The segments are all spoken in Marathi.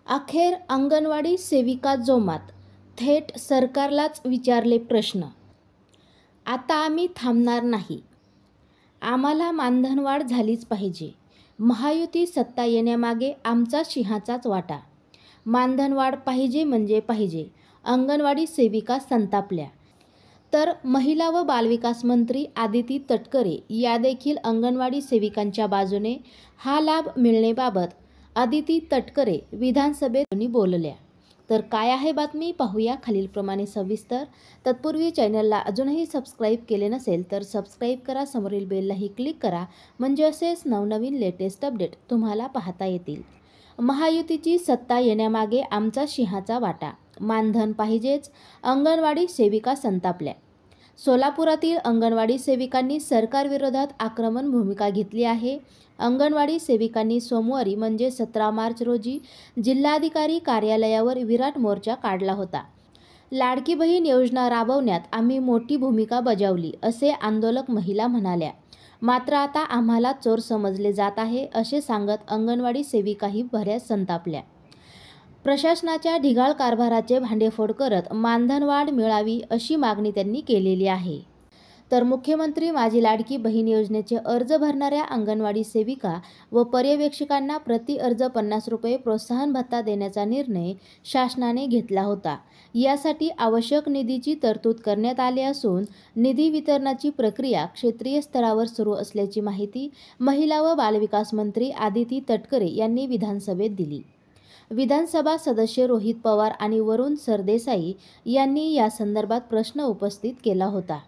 अखेर अंगणवाडी सेविका जोमात, थेट सरकारलाच विचारले प्रश्न. आता आम्ही थांबणार नाही. आम्हाला मानधनवाढ झालीच पाहिजे. महायुती सत्ता येण्यामागे आमचा सिंहाचाच वाटा. मानधनवाढ पाहिजे म्हणजे पाहिजे. अंगणवाडी सेविका संतापल्या. तर महिला व बालविकास मंत्री आदिती तटकरे या देखील अंगणवाडी सेविकांच्या बाजूने हा लाभ मिळण्याबाबत आदिती तटकरे विधानसभेत बोलल्या. तर काय आहे बातमी पाहूया खालीलप्रमाणे सविस्तर. तत्पूर्वी चॅनलला अजूनही सबस्क्राईब केले नसेल तर सबस्क्राईब करा, समोरील बेललाही क्लिक करा, म्हणजे असेच नवनवीन लेटेस्ट अपडेट तुम्हाला पाहता येतील. महायुतीची सत्ता येण्यामागे आमचा सिंहाचा वाटा. मानधन पाहिजेच, अंगणवाडी सेविका संतापल्या. सोलापुरातील अंगणवाडी सेविकांनी सरकारविरोधात आक्रमक भूमिका घेतली आहे. अंगणवाडी सेविकांनी सोमवारी म्हणजे 17 मार्च रोजी जिल्हाधिकारी कार्यालयावर विराट मोर्चा काढला होता. लाडकी बहीण योजना राबवण्यात आम्ही मोठी भूमिका बजावली, असे आंदोलक महिला म्हणाल्या. मात्र आता आम्हाला चोर समजले जात आहे, असे सांगत अंगणवाडी सेविकाही बऱ्याच संतापल्या. प्रशासनाच्या ढिगाळ कारभाराचे भांडेफोड करत मानधनवाढ मिळावी अशी मागणी त्यांनी केलेली आहे. तर मुख्यमंत्री माझी लाडकी बहीण योजनेचे अर्ज भरणाऱ्या अंगणवाडी सेविका व पर्यवेक्षकांना प्रति अर्ज 50 रुपये प्रोत्साहन भत्ता देण्याचा निर्णय शासनाने घेतला होता. यासाठी आवश्यक निधीची तरतूद करण्यात आली असून निधी वितरणाची प्रक्रिया क्षेत्रीय स्तरावर सुरू असल्याची माहिती महिला व बालविकास मंत्री आदिती तटकरे यांनी विधानसभेत दिली. विधानसभा सदस्य रोहित पवार आणि वरुण सरदेसाई यांनी या संदर्भात प्रश्न उपस्थित केला होता.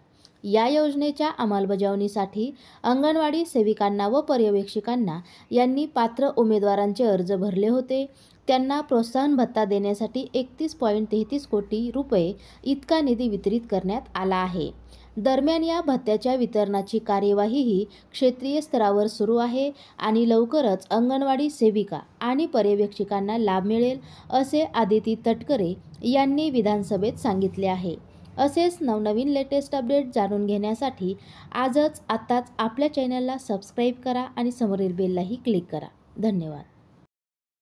या योजनेच्या अंमलबजावणीसाठी अंगणवाडी सेविकांना व पर्यवेक्षकांना यांनी पात्र उमेदवारांचे अर्ज भरले होते. त्यांना प्रोत्साहन भत्ता देण्यासाठी 31.33 कोटी रुपये इतका निधी वितरित करण्यात आला आहे. दरम्यान या भत्त्याच्या वितरणाची कार्यवाहीही क्षेत्रीय स्तरावर सुरू आहे आणि लवकरच अंगणवाडी सेविका आणि पर्यवेक्षकांना लाभ मिळेल, असे आदिती तटकरे यांनी विधानसभेत सांगितले आहे. असेच नवनवीन लेटेस्ट अपडेट जाणून घेण्यासाठी आताच आपल्या चॅनलला सबस्क्राईब करा आणि समोरील बेललाही क्लिक करा. धन्यवाद.